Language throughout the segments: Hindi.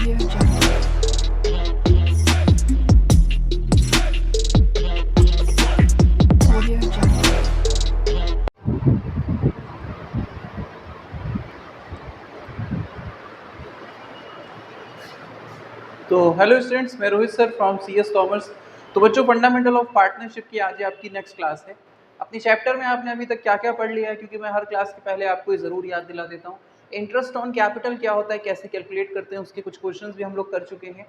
Audio Jungle. Audio Jungle. तो हेलो स्टूडेंट्स, मैं Rohit sir from CS commerce. तो बच्चों, फंडामेंटल ऑफ पार्टनरशिप की आज आपकी नेक्स्ट क्लास है। अपनी चैप्टर में आपने अभी तक क्या क्या पढ़ लिया है, क्योंकि मैं हर क्लास के पहले आपको ये ज़रूर याद दिला देता हूँ। इंटरेस्ट ऑन कैपिटल क्या होता है, कैसे कैलकुलेट करते हैं, उसके कुछ क्वेश्चंस भी हम लोग कर चुके हैं।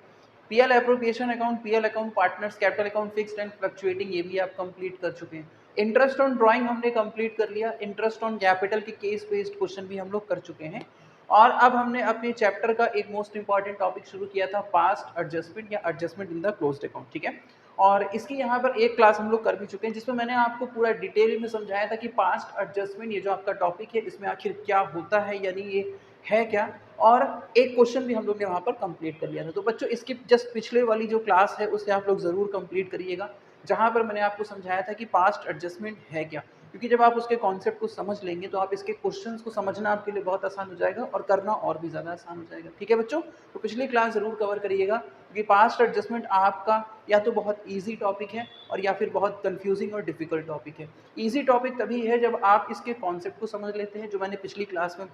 PL appropriation account, PL account, partners capital account, fixed and fluctuating, ये भी आप कंप्लीट कर चुके हैं। इंटरेस्ट ऑन ड्राइंग हमने कंप्लीट कर लिया। इंटरेस्ट ऑन कैपिटल के केस बेस्ड क्वेश्चन भी हम लोग कर चुके हैं। और अब हमने अपने चैप्टर का एक मोस्ट इंपॉर्टेंट टॉपिक शुरू किया था, पास्ट एडजस्टमेंट या adjustment in the closed account. ठीक है, और इसकी यहाँ पर एक क्लास हम लोग कर भी चुके हैं, जिसमें मैंने आपको पूरा डिटेल में समझाया था कि पास्ट एडजस्टमेंट ये जो आपका टॉपिक है, इसमें आखिर क्या होता है, यानी ये है क्या। और एक क्वेश्चन भी हम लोग ने वहाँ पर कंप्लीट कर लिया था। तो बच्चों, इसकी जस्ट पिछले वाली जो क्लास है उसे आप लोग ज़रूर कंप्लीट करिएगा, जहाँ पर मैंने आपको समझाया था कि पास्ट एडजस्टमेंट है क्या। क्योंकि जब आप उसके कॉन्सेप्ट को समझ लेंगे तो आप इसके क्वेश्चंस को समझना आपके लिए बहुत आसान हो जाएगा और करना और भी ज़्यादा आसान हो जाएगा। ठीक है बच्चों, तो पिछली क्लास ज़रूर कवर करिएगा, क्योंकि पास्ट एडजस्टमेंट आपका या तो बहुत इजी टॉपिक है और या फिर बहुत कंफ्यूजिंग और डिफिकल्ट टॉपिक है। इजी टॉपिक तभी है जब आप इसके कॉन्सेप्ट को समझ लेते हैं, जो मैंने पिछली क्लास में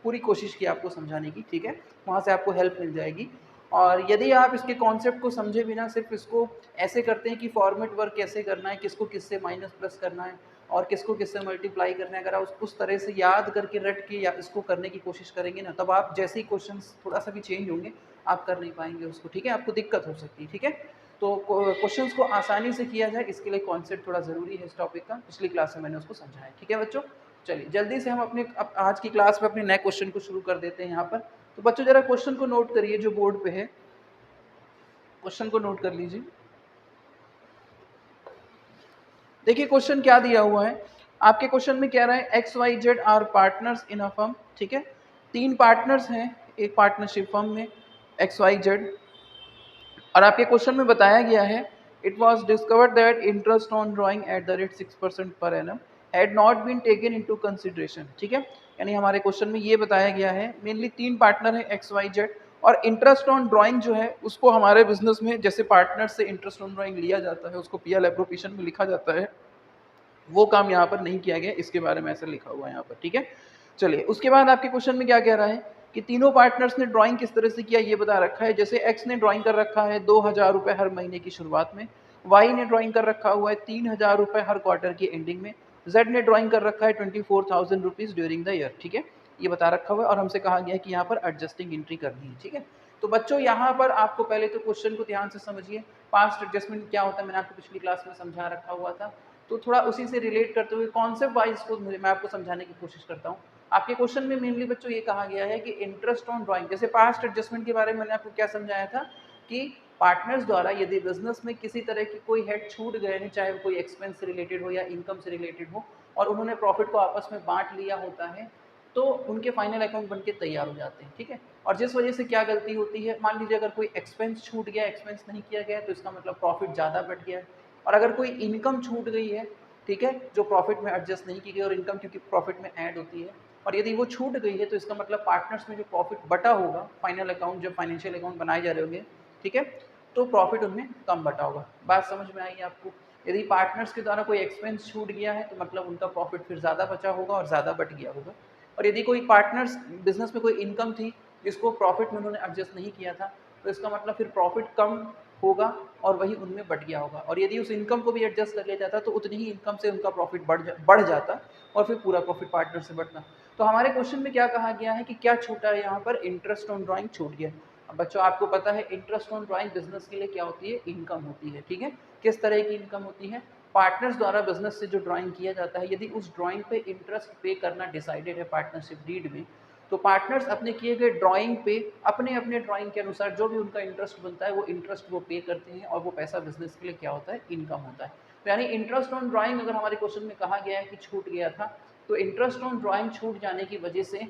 पूरी कोशिश की आपको समझाने की। ठीक है, वहाँ से आपको हेल्प मिल जाएगी। और यदि आप इसके कॉन्सेप्ट को समझे बिना सिर्फ इसको ऐसे करते हैं कि फॉर्मेट वर्क कैसे करना है, किसको किससे माइनस प्लस करना है और किसको किससे मल्टीप्लाई करना है, अगर आप उस तरह से याद करके रट के या इसको करने की कोशिश करेंगे ना, तब आप जैसे ही क्वेश्चन थोड़ा सा भी चेंज होंगे आप कर नहीं पाएंगे उसको। ठीक है, आपको दिक्कत हो सकती है। ठीक है, तो क्वेश्चंस को आसानी से किया जाए, इसके लिए कॉन्सेप्ट थोड़ा ज़रूरी है इस टॉपिक का। पिछली क्लास में मैंने उसको समझाया। ठीक है बच्चों, चलिए जल्दी से हम अपने आज की क्लास में अपने नए क्वेश्चन को शुरू कर देते हैं यहाँ पर। तो बच्चों, जरा क्वेश्चन को नोट करिए जो बोर्ड पे है, क्वेश्चन को नोट कर लीजिए। देखिए क्वेश्चन क्या दिया हुआ है आपके। क्वेश्चन में कह रहा है X Y Z are partners in a firm. ठीक है, तीन पार्टनर्स हैं एक पार्टनरशिप फर्म में, एक्स वाई जेड। और आपके क्वेश्चन में बताया गया है it was discovered that interest on drawing at the rate 6% per annum had not been taken into consideration. ठीक है, यानी हमारे क्वेश्चन में ये बताया गया है मेनली तीन पार्टनर है एक्स वाई जेड, और इंटरेस्ट ऑन ड्राइंग जो है उसको हमारे बिजनेस में जैसे पार्टनर से इंटरेस्ट ऑन ड्राइंग लिया जाता है, उसको पीएल एप्रोप्रिएशन में लिखा जाता है, वो काम यहाँ पर नहीं किया गया, इसके बारे में ऐसा लिखा हुआ है यहाँ पर। ठीक है, चलिए उसके बाद आपके क्वेश्चन में क्या कह रहा है कि तीनों पार्टनर्स ने ड्राइंग किस तरह से किया ये बता रखा है। जैसे एक्स ने ड्राइंग कर रखा है 2,000 रुपये हर महीने की शुरुआत में, वाई ने ड्राइंग कर रखा हुआ है 3,000 रुपये हर क्वार्टर की एंडिंग में, जेड ने ड्राइंग कर रखा है 24,000 रुपीज ड्यूरिंग द ईयर। ठीक है, ये बता रखा हुआ है और हमसे कहा गया है कि यहाँ पर एडजस्टिंग एंट्री करनी है। ठीक है, तो बच्चों यहाँ पर आपको पहले तो क्वेश्चन को ध्यान से समझिए। पास्ट एडजस्टमेंट क्या होता है मैंने आपको पिछली क्लास में समझा रखा हुआ था, तो थोड़ा उसी से रिलेट करते हुए कॉन्सेप्ट वाइज को मैं आपको समझाने की कोशिश करता हूँ। आपके क्वेश्चन में मेनली बच्चों ये कहा गया है कि इंटरेस्ट ऑन ड्राइंग, जैसे पास्ट एडजस्टमेंट के बारे में मैंने आपको क्या समझाया था कि पार्टनर्स द्वारा यदि बिजनेस में किसी तरह की कोई हेड छूट गए हैं, चाहे वो कोई एक्सपेंस से रिलेटेड हो या इनकम से रिलेटेड हो, और उन्होंने प्रॉफिट को आपस में बांट लिया होता है, तो उनके फाइनल अकाउंट बन के तैयार हो जाते हैं। ठीक है, और जिस वजह से क्या गलती होती है, मान लीजिए अगर कोई एक्सपेंस छूट गया, एक्सपेंस नहीं किया गया, तो इसका मतलब प्रॉफिट ज़्यादा बढ़ गया है। और अगर कोई इनकम छूट गई है, ठीक है, जो प्रॉफिट में एडजस्ट नहीं की गई, और इनकम क्योंकि प्रॉफिट में ऐड होती है, और यदि वो छूट गई है, तो इसका मतलब पार्टनर्स में जो प्रॉफिट बटा होगा, फाइनल अकाउंट जब फाइनेंशियल अकाउंट बनाए जा रहे होंगे, ठीक है, तो प्रॉफिट उनमें कम बटा होगा। बात समझ में आई आपको? यदि पार्टनर्स के द्वारा कोई एक्सपेंस छूट गया है, तो मतलब उनका प्रॉफिट फिर ज़्यादा बचा होगा और ज़्यादा बट गया होगा। और यदि कोई पार्टनर्स बिजनेस में कोई इनकम थी जिसको प्रॉफिट में उन्होंने एडजस्ट नहीं किया था, तो इसका मतलब फिर प्रॉफिट कम होगा और वही उनमें बढ़ गया होगा। और यदि उस इनकम को भी एडजस्ट कर लिया जाता, तो उतनी ही इनकम से उनका प्रॉफिट बढ़ जाता और फिर पूरा प्रॉफिट पार्टनर से बढ़ता। तो हमारे क्वेश्चन में क्या कहा गया है कि क्या छूटा है, यहाँ पर इंटरेस्ट ऑन ड्राइंग छूट गया। अब बच्चों आपको पता है इंटरेस्ट ऑन ड्राइंग बिजनेस के लिए क्या होती है, इनकम होती है। ठीक है, किस तरह की इनकम होती है, पार्टनर्स द्वारा बिजनेस से जो ड्राइंग किया जाता है, यदि उस ड्राइंग पे इंटरेस्ट पे करना डिसाइडेड है पार्टनरशिप डीड में, तो पार्टनर्स अपने किए गए ड्राइंग पे अपने अपने ड्राइंग के अनुसार जो भी उनका इंटरेस्ट बनता है वो इंटरेस्ट वो पे करते हैं, और वो पैसा बिजनेस के लिए क्या होता है, इनकम होता है। तो यानी इंटरेस्ट ऑन ड्राइंग अगर हमारे क्वेश्चन में कहा गया है कि छूट गया था, तो इंटरेस्ट ऑन ड्राइंग छूट जाने की वजह से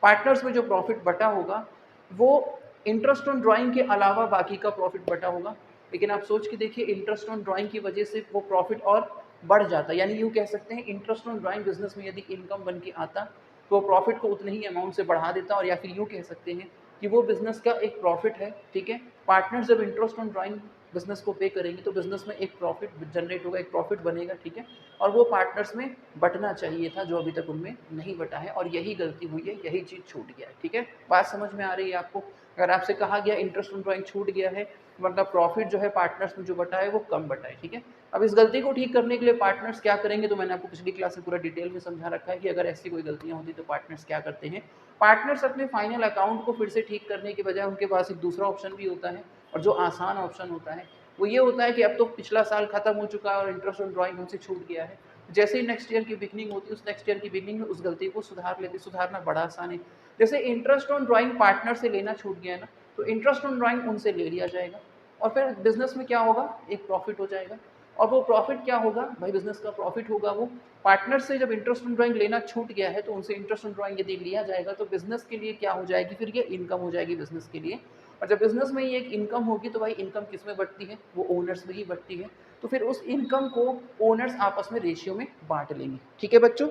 पार्टनर्स में जो प्रॉफिट बटा होगा वो इंटरेस्ट ऑन ड्राइंग के अलावा बाकी का प्रॉफिट बटा होगा। लेकिन आप सोच के देखिए, इंटरेस्ट ऑन ड्राइंग की वजह से वो प्रॉफिट और बढ़ जाता, यानी यूँ कह सकते हैं इंटरेस्ट ऑन ड्राइंग बिजनेस में यदि इनकम बन के आता, तो प्रॉफिट को उतने ही अमाउंट से बढ़ा देता, और या फिर यूँ कह सकते हैं कि वो बिजनेस का एक प्रॉफिट है, ठीक है। पार्टनर्स जब इंटरेस्ट ऑन ड्राइंग बिजनेस को पे करेंगे तो बिजनेस में एक प्रॉफिट जनरेट होगा, एक प्रॉफिट बनेगा, ठीक है। और वो पार्टनर्स में बंटना चाहिए था जो अभी तक उनमें नहीं बटा है, और यही गलती हुई है, यही चीज़ छूट गया है, ठीक है। बात समझ में आ रही है आपको? अगर आपसे कहा गया इंटरेस्ट ऑन ड्राइंग छूट गया है, मतलब प्रॉफिट जो है पार्टनर्स में जो बटा है वो कम बटा है, ठीक है। अब इस गलती को ठीक करने के लिए पार्टनर्स क्या करेंगे, तो मैंने आपको पिछली क्लास में पूरा डिटेल में समझा रखा है कि अगर ऐसी कोई गलतियां होती तो पार्टनर्स क्या करते हैं। पार्टनर्स अपने फाइनल अकाउंट को फिर से ठीक करने के बजाय उनके पास एक दूसरा ऑप्शन भी होता है, और जो आसान ऑप्शन होता है वो ये होता है कि अब तो पिछला साल खत्म हो चुका है और इंटरेस्ट ऑन ड्राइंग हमसे छूट गया है, जैसे ही नेक्स्ट ईयर की बिगनिंग होती है उस नेक्स्ट ईयर की बिगनिंग में उस गलती को सुधार लेते। सुधारना बड़ा आसान है। जैसे इंटरेस्ट ऑन ड्राइंग पार्टनर से लेना छूट गया है ना, तो इंटरेस्ट ऑन ड्राइंग उनसे ले लिया जाएगा, और फिर बिजनेस में क्या होगा, एक प्रॉफिट हो जाएगा। और वो प्रॉफिट क्या होगा भाई, बिजनेस का प्रॉफिट होगा। वो पार्टनर से जब इंटरेस्ट ऑन ड्राइंग लेना छूट गया है तो उनसे इंटरेस्ट ऑन ड्राइंग यदि लिया जाएगा तो बिजनेस के लिए क्या हो जाएगी, फिर ये इनकम हो जाएगी बिजनेस के लिए। और जब बिजनेस में ये एक इनकम होगी तो भाई इनकम किस में बढ़ती है, वो ओनर्स में ही बढ़ती है। तो फिर उस इनकम को ओनर्स आपस में रेशियो में बांट लेंगे, ठीक है बच्चों।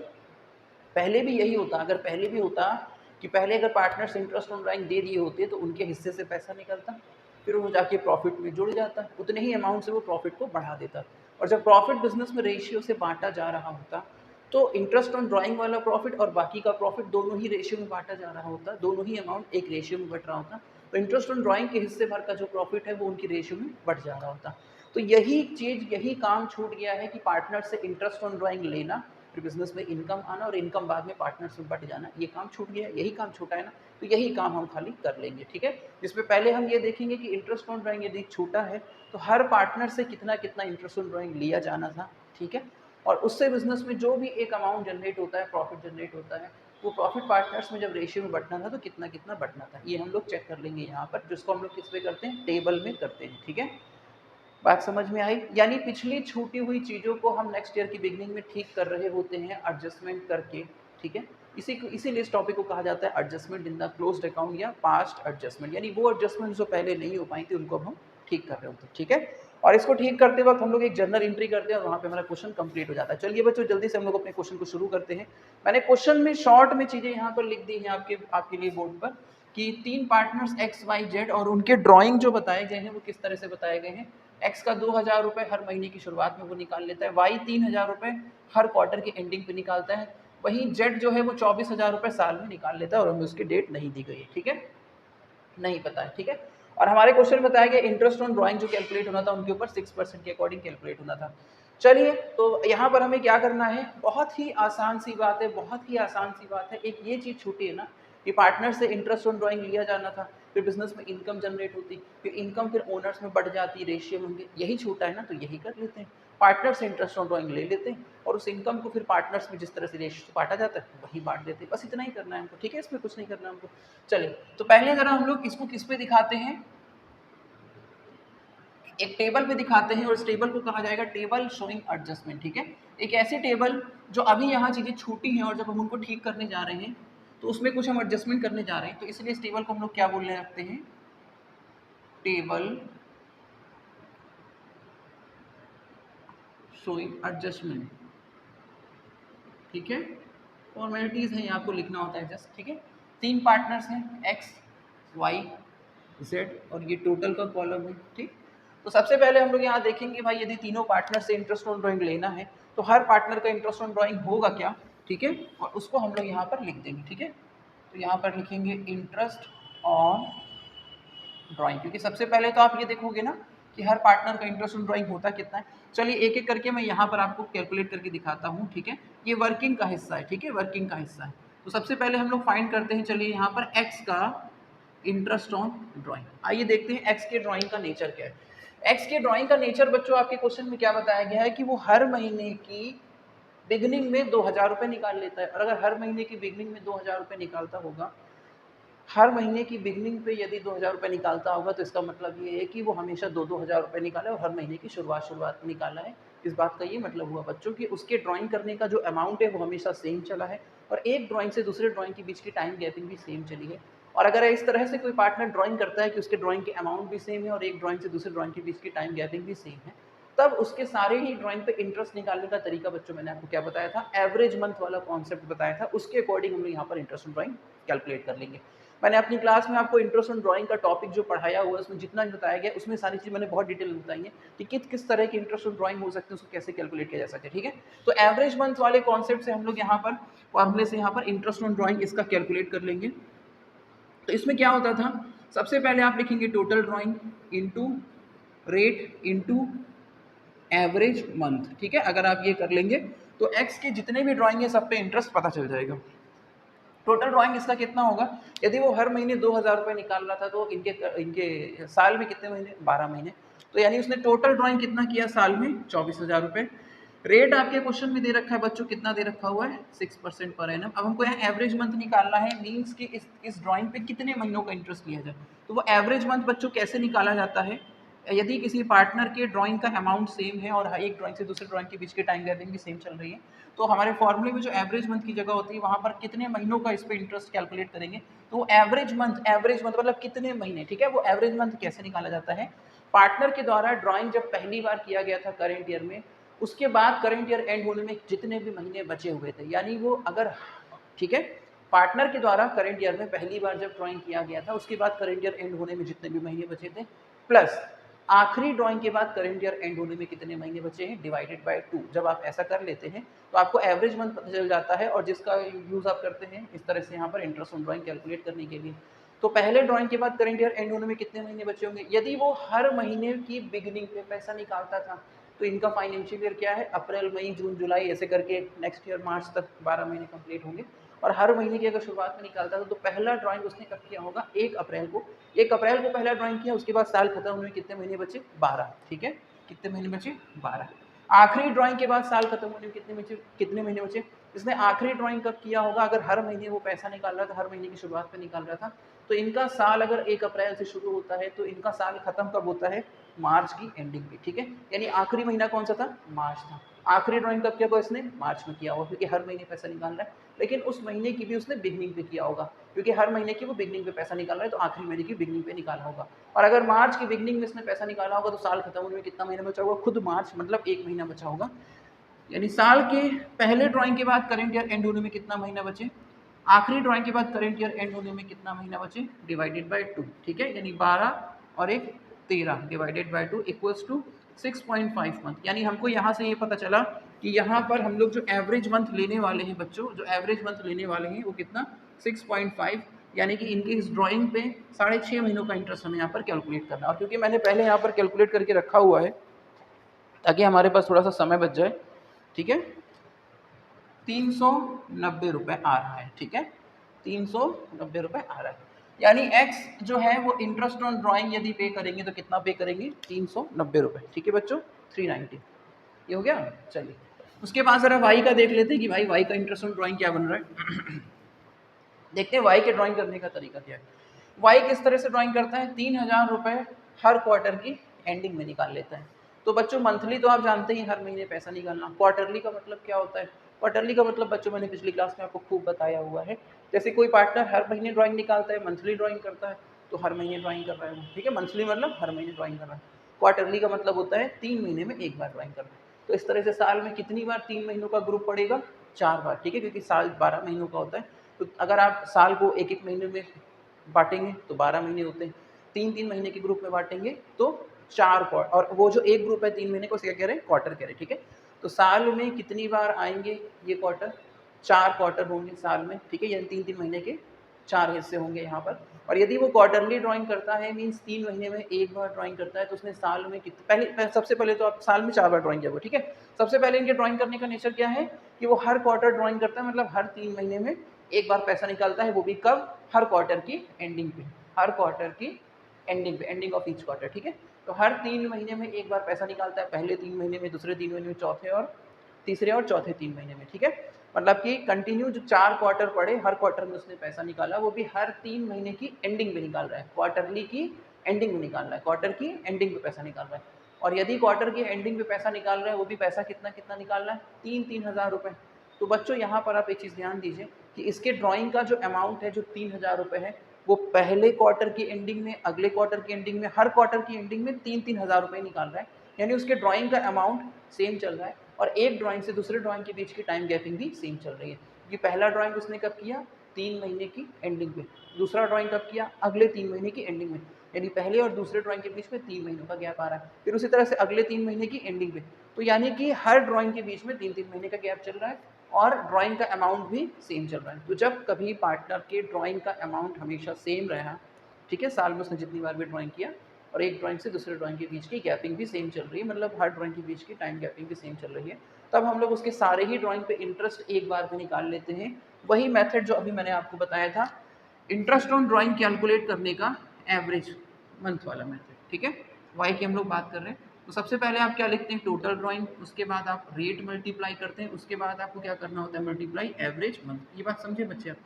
पहले भी यही होता, अगर पहले भी होता कि पहले अगर पार्टनर्स इंटरेस्ट ऑन ड्राइंग दे दिए होते तो उनके हिस्से से पैसा निकलता, फिर वो जाके प्रॉफिट में जुड़ जाता, उतने ही अमाउंट से वो प्रॉफिट को बढ़ा देता। और जब प्रॉफिट बिजनेस में रेशियो से बांटा जा रहा होता तो इंटरेस्ट ऑन ड्राइंग वाला प्रॉफिट और बाकी का प्रॉफिट दोनों ही रेशियो में बांटा जा रहा होता, दोनों ही अमाउंट एक रेशियो में बढ़ रहा होता। तो इंटरेस्ट ऑन ड्राइंग के हिस्से भर का जो प्रॉफिट है वो उनकी रेशियो में बढ़ जा रहा होता। तो यही चीज़, यही काम छूट गया है कि पार्टनर से इंटरेस्ट ऑन ड्राइंग लेना, फिर बिजनेस में इनकम आना और इनकम बाद में पार्टनर्स में बट जाना, ये काम छूट गया है, यही काम छूटा है ना। तो यही काम हम खाली कर लेंगे, ठीक है। जिसमें पहले हम ये देखेंगे कि इंटरेस्ट ऑन ड्राइंग यदि छूटा है तो हर पार्टनर से कितना कितना इंटरेस्ट ऑन ड्राइंग लिया जाना था, ठीक है। और उससे बिजनेस में जो भी एक अमाउंट जनरेट होता है, प्रॉफिट जनरेट होता है, वो प्रॉफिट पार्टनर्स में जब रेशियो में बढ़ना था तो कितना कितना बढ़ना था, ये हम लोग चेक कर लेंगे यहाँ पर, जिसको हम लोग किस पे करते हैं, टेबल में करते हैं, ठीक है। बात समझ में आई? यानी पिछली छूटी हुई चीज़ों को हम नेक्स्ट ईयर की बिगनिंग में ठीक कर रहे होते हैं एडजस्टमेंट करके, ठीक है। इसीलिए इस टॉपिक को कहा जाता है adjustment in the closed account या पास्ट एडजस्टमेंट, यानी वो एडजस्टमेंट जो पहले नहीं हो पाई थी उनको अब हम ठीक कर रहे होते हैं, ठीक है। और इसको ठीक करते वक्त हम लोग एक जर्नल एंट्री करते हैं और वहाँ पे हमारा क्वेश्चन कंप्लीट हो जाता है। चलिए बच्चों जल्दी से हम लोग अपने क्वेश्चन को शुरू करते हैं। मैंने क्वेश्चन में शॉर्ट में चीज़ें यहाँ पर लिख दी हैं आपके लिए बोर्ड पर, कि 3 पार्टनर्स एक्स वाई जेड और उनके ड्राइंग जो बताए गए हैं वो किस तरह से बताए गए हैं। एक्स का 2000 रुपये हर महीने की शुरुआत में वो निकाल लेता है, वाई 3000 रुपये हर क्वार्टर के एंडिंग पे निकालता है, वहीं जेड जो है वो 24,000 रुपये साल में निकाल लेता है, और हमें उसकी डेट नहीं दी गई है, ठीक है, नहीं पता है, ठीक है। और हमारे क्वेश्चन में बताया गया इंटरेस्ट ऑन ड्राइंग जो कैलकुलेट होना था उनके ऊपर 6% के अकॉर्डिंग कैलकुलेट होना था। चलिए तो यहाँ पर हमें क्या करना है, बहुत ही आसान सी बात है, बहुत ही आसान सी बात है। एक ये चीज़ छूटी है ना कि पार्टनर से इंटरेस्ट ऑन ड्राइंग लिया जाना था, फिर बिजनेस में इनकम जनरेट होती, फिर इनकम फिर ओनर्स में बढ़ जाती, रेशियो में होंगे, यही छूटा है ना, तो यही कर लेते हैं। पार्टनर से इंटरेस्ट ऑन ड्राइंग ले लेते हैं और उस इनकम को फिर पार्टनर्स में जिस तरह से रेशियो बांटा जाता है वही बांट देते हैं, बस इतना ही करना है हमको, ठीक है, इसमें कुछ नहीं करना हमको। चलिए तो पहले जरा हम लोग इसको किस पे दिखाते हैं, एक टेबल पे दिखाते हैं, और इस टेबल को कहा जाएगा टेबल शोइंग एडजस्टमेंट, ठीक है। एक ऐसी टेबल जो अभी यहाँ चीज़ें छूटी हैं और जब हम उनको ठीक करने जा रहे हैं तो उसमें कुछ हम एडजस्टमेंट करने जा रहे हैं, तो इसलिए इस टेबल को हम लोग क्या बोलने लगते हैं, टेबल शोइंग एडजस्टमेंट, ठीक है। फॉर्मेलिटीज़ हैं, आपको लिखना होता है जस्ट, ठीक है। 3 पार्टनर्स हैं एक्स वाई जेड और ये टोटल का कॉलम है, ठीक। तो सबसे पहले हम लोग यहाँ देखेंगे भाई यदि तीनों पार्टनर से इंटरेस्ट ऑन ड्राइंग लेना है तो हर पार्टनर का इंटरेस्ट ऑन ड्राइंग होगा क्या, ठीक है, और उसको हम लोग यहाँ पर लिख देंगे, ठीक है। तो यहाँ पर लिखेंगे इंटरेस्ट ऑन ड्राइंग, क्योंकि सबसे पहले तो आप ये देखोगे ना कि हर पार्टनर का इंटरेस्ट ऑन ड्राइंग होता कितना है। चलिए एक एक करके मैं यहाँ पर आपको कैलकुलेट करके दिखाता हूँ, ठीक है। ये वर्किंग का हिस्सा है, ठीक है, वर्किंग का हिस्सा है। तो सबसे पहले हम लोग फाइंड करते हैं, चलिए यहाँ पर एक्स का इंटरेस्ट ऑन ड्राइंग, आइए देखते हैं एक्स के ड्राइंग का नेचर क्या है। एक्स के ड्राइंग का नेचर बच्चों आपके क्वेश्चन में क्या बताया गया है कि वो हर महीने की बिगनिंग में 2000 रुपये निकाल लेता है, और अगर हर महीने की बिगनिंग में 2000 रुपये निकालता होगा, हर महीने की बिगनिंग पे यदि 2000 रुपये निकालता होगा तो इसका मतलब ये है कि वो हमेशा 2-2 हज़ार रुपये निकाला है और हर महीने की शुरुआत में निकाला है। इस बात का ये मतलब हुआ बच्चों कि उसके ड्राइंग करने का जो अमाउंट है वो हमेशा सेम चला है, और एक ड्राइंग से दूसरे ड्राइंग के बीच की टाइम गैपिंग भी सेम चली है। और अगर इस तरह से कोई पार्टनर ड्राइंग करता है कि उसके ड्राइंग के अमाउंट भी सेम है और एक ड्राइंग से दूसरे ड्राइंग के बीच की टाइम गैपिंग भी सेम है, तब उसके सारे ही ड्राइंग पे इंटरेस्ट निकालने का तरीका बच्चों मैंने आपको क्या बताया था, एवरेज मंथ वाला कॉन्सेप्ट बताया था, उसके अकॉर्डिंग हम लोग यहाँ पर इंटरेस्ट ड्राइंग कैलकुलेट कर लेंगे। मैंने अपनी क्लास में आपको इंट्रोडक्शन ऑन ड्राइंग का टॉपिक जो पढ़ाया हुआ है उसमें जितना भी बताया गया उसमें सारी चीज़ मैंने बहुत डिटेल में बताई है कि किस तरह की इंट्रोडक्शन ऑन ड्राइंग हो सकती है, उसको कैसे कैलकुलेट किया जा सकता है। ठीक है, तो एवरेज मंथ वाले कॉन्सेप्ट से हम लोग यहाँ पर फॉर्मूले से यहाँ पर इंट्रोडक्शन ऑन ड्राइंग इसका कैलकुलेट कर लेंगे। तो इसमें क्या होता था, सबसे पहले आप लिखेंगे total drawing into rate into average month. ठीक है, अगर आप ये कर लेंगे तो एक्स के जितने भी ड्राइंग है सब पे इंटरेस्ट पता चल जाएगा। टोटल ड्राइंग इसका कितना होगा, यदि वो हर महीने 2000 रुपये निकाल रहा था तो इनके इनके साल में कितने महीने, 12 महीने, तो यानी उसने टोटल ड्राइंग कितना किया साल में, 24,000 रुपये। रेट आपके क्वेश्चन में दे रखा है बच्चों, कितना दे रखा हुआ है, 6% पर एनम। अब हमको यहाँ एवरेज मंथ निकालना है, मीन्स कि इस ड्राइंग पे कितने महीनों का इंटरेस्ट लिया जाए। तो वो एवरेज मंथ बच्चों कैसे निकाला जाता है, यदि किसी पार्टनर के ड्राइंग का अमाउंट सेम है और एक ड्राइंग से दूसरे ड्राइंग के बीच के टाइम गैपिंग भी सेम चल रही है, तो हमारे फॉर्मूले में जो एवरेज मंथ की जगह होती है वहाँ पर कितने महीनों का इस पर इंटरेस्ट कैलकुलेट करेंगे। तो एवरेज मंथ मतलब कितने महीने। ठीक है, वो एवरेज मंथ कैसे निकाला जाता है, पार्टनर के द्वारा ड्राइंग जब पहली बार किया गया था करेंट ईयर में, उसके बाद करेंट ईयर एंड होने में जितने भी महीने बचे हुए थे, यानी वो अगर, ठीक है, पार्टनर के द्वारा करेंट ईयर में पहली बार जब ड्राइंग किया गया था उसके बाद करेंट ईयर एंड होने में जितने भी महीने बचे थे, प्लस आखिरी ड्राइंग के बाद करेंट ईयर एंड होने में कितने महीने बचे हैं, डिवाइडेड बाय 2। जब आप ऐसा कर लेते हैं तो आपको एवरेज मंथ पता चल जाता है, और जिसका यूज आप करते हैं इस तरह से यहाँ पर इंटरेस्ट ऑन ड्राइंग कैलकुलेट करने के लिए। तो पहले ड्राइंग के बाद करेंट ईयर एंड होने में कितने महीने बचे होंगे, यदि वो हर महीने की बिगिनिंग पे पैसा निकालता था तो इनका फाइनेंशियल ईयर क्या है, अप्रैल मई जून जुलाई ऐसे करके नेक्स्ट ईयर मार्च तक 12 महीने कंप्लीट होंगे। और हर महीने की अगर शुरुआत में निकालता था तो पहला ड्राइंग उसने कब किया होगा, 1 अप्रैल को। 1 अप्रैल को पहला ड्राइंग किया, उसके बाद साल खत्म होने में कितने महीने बचे, 12। ठीक है, कितने महीने बचे, 12। आखिरी ड्राइंग के बाद साल खत्म होने में कितने महीने बचे, इसने आखिरी ड्राइंग कब किया होगा, अगर हर महीने वो पैसा निकाल रहा था, हर महीने की शुरुआत में निकाल रहा था, तो इनका साल अगर 1 अप्रैल से शुरू होता है तो इनका साल खत्म कब होता है, मार्च की एंडिंग पे। ठीक है, यानी आखिरी महीना कौन सा था, मार्च था। आखिरी ड्राइंग कब किया होगा इसने, मार्च में किया होगा, क्योंकि हर महीने पैसा निकाल रहा है, लेकिन उस महीने की भी उसने बिगनिंग पे किया होगा, क्योंकि हर महीने की वो बिगनिंग पे पैसा निकाल रहा है, तो आखिरी महीने की बिगनिंग पे निकाला होगा। और अगर मार्च की बिगनिंग में इसने पैसा निकाला होगा तो साल खत्म होने में कितना महीना बचा होगा, खुद मार्च मतलब 1 महीना बचा होगा। यानी साल के पहले ड्राइंग के बाद करेंट ईयर एंड होने में कितना महीना बचे, आखिरी ड्राइंग के बाद करेंट ईयर एंड होने में कितना महीना बचे, डिवाइडेड बाय 2। ठीक है, यानी 12 और एक 13 divided by 2 equals to 6.5 month. यानी हमको यहाँ से ये पता चला कि यहाँ पर हम लोग जो एवरेज मंथ लेने वाले हैं बच्चों, जो एवरेज मंथ लेने वाले हैं वो कितना, 6.5, यानी कि इनकी इस ड्राइंग पे 6.5 महीनों का इंटरेस्ट हमें यहाँ पर कैलकुलेट करना है। और क्योंकि मैंने पहले यहाँ पर कैलकुलेट करके रखा हुआ है ताकि हमारे पास थोड़ा सा समय बच जाए, ठीक है, 390 रुपये आ रहा है। ठीक है, 390 रुपये आ रहा है, यानी एक्स जो है वो इंटरेस्ट ऑन ड्राइंग यदि पे करेंगे तो कितना पे करेंगे, 390 रुपये। ठीक है बच्चों, 390, ये हो गया। चलिए उसके बाद ज़रा वाई का देख लेते हैं कि भाई वाई का इंटरेस्ट ऑन ड्राइंग क्या बन रहा है। देखते हैं वाई के ड्राइंग करने का तरीका क्या है। वाई किस तरह से ड्राइंग करता है, 3000 रुपये हर क्वार्टर की एंडिंग में निकाल लेता है। तो बच्चों मंथली तो आप जानते ही हर महीने पैसा निकालना, क्वार्टरली का मतलब क्या होता है, क्वार्टरली का मतलब बच्चों मैंने पिछली क्लास में आपको खूब बताया हुआ है। जैसे कोई पार्टनर हर महीने ड्राइंग निकालता है, मंथली ड्राइंग करता है, तो हर महीने ड्राइंग कर रहा है वो। ठीक है, मंथली मतलब हर महीने ड्राइंग कर रहा है। क्वार्टरली का मतलब होता है 3 महीने में एक बार ड्राइंग करना। तो इस तरह से साल में कितनी बार 3 महीनों का ग्रुप पड़ेगा, 4 बार। ठीक है, क्योंकि साल 12 महीनों का होता है, तो अगर आप साल को एक एक महीने में बांटेंगे तो 12 महीने होते हैं, 3-3 महीने के ग्रुप में बांटेंगे तो 4 क्वार्टर, और वो जो एक ग्रुप है 3 महीने को, क्या कह रहे हैं, क्वार्टर कह रहे हैं। ठीक है, तो साल में कितनी बार आएंगे ये क्वार्टर, 4 क्वार्टर होंगे साल में। ठीक है, यानी 3-3 महीने के 4 हिस्से होंगे यहाँ पर। और यदि वो क्वार्टरली ड्राइंग करता है, मीन्स 3 महीने में एक बार ड्राइंग करता है, तो उसने साल में सबसे पहले तो आप साल में 4 बार ड्राइंग किया हुआ। ठीक है, सबसे पहले इनके ड्राइंग करने का नेचर क्या है कि वो हर क्वार्टर ड्राइंग करता है, मतलब हर 3 महीने में एक बार पैसा निकालता है, वो भी कब, हर क्वार्टर की एंडिंग पे, हर क्वार्टर की एंडिंग पे, एंडिंग ऑफ ईच क्वार्टर। ठीक है, तो हर 3 महीने में एक बार पैसा निकालता है, पहले 3 महीने में, दूसरे 3 महीने में, चौथे और तीसरे और चौथे 3 महीने में। ठीक है, मतलब कि कंटिन्यू जो 4 क्वार्टर पड़े, हर क्वार्टर में उसने पैसा निकाला, वो भी हर 3 महीने की एंडिंग में निकाल रहा है, क्वार्टरली की एंडिंग में निकाल रहा है, क्वार्टर की एंडिंग में पैसा निकाल रहा है। और यदि क्वार्टर की एंडिंग में पैसा निकाल रहा है, वो भी पैसा कितना कितना निकाल रहा है, 3-3 हज़ार रुपये। तो बच्चों यहाँ पर आप एक चीज़ ध्यान दीजिए कि इसके ड्राइंग का जो अमाउंट है, जो 3000 रुपये है, वो पहले क्वार्टर की एंडिंग में, अगले क्वार्टर की एंडिंग में, हर क्वार्टर की एंडिंग में 3-3 हज़ार रुपये निकाल रहा है। यानी उसके ड्राइंग का अमाउंट सेम चल रहा है, और एक ड्राइंग से दूसरे ड्राइंग के बीच की टाइम गैपिंग भी सेम चल रही है। क्योंकि पहला ड्राइंग उसने कब किया, 3 महीने की एंडिंग पे। दूसरा ड्राइंग कब किया? अगले 3 महीने की एंडिंग में, यानी पहले और दूसरे ड्राइंग के बीच में 3 महीनों का गैप आ रहा है। फिर उसी तरह से अगले 3 महीने की एंडिंग पे, तो यानी कि हर ड्राइंग के बीच में 3-3 महीने का गैप चल रहा है और ड्राइंग का अमाउंट भी सेम चल रहा है। तो जब कभी पार्टनर के ड्राइंग का अमाउंट हमेशा सेम रहा, ठीक है, साल में उसने जितनी बार भी ड्राइंग किया, और एक ड्राइंग से दूसरे ड्राइंग के बीच की गैपिंग भी सेम चल रही है, मतलब हर ड्राइंग के बीच की टाइम गैपिंग भी सेम चल रही है, तब हम लोग उसके सारे ही ड्राइंग पे इंटरेस्ट एक बार में निकाल लेते हैं। वही मेथड जो अभी मैंने आपको बताया था, इंटरेस्ट ऑन ड्राइंग कैलकुलेट करने का एवरेज मंथ वाला मेथड, ठीक है। वाई की हम लोग बात कर रहे हैं, तो सबसे पहले आप क्या लिखते हैं? टोटल ड्राइंग, उसके बाद आप रेट मल्टीप्लाई करते हैं, उसके बाद आपको क्या करना होता है? Multiply average month. ये बात समझे बच्चे आप?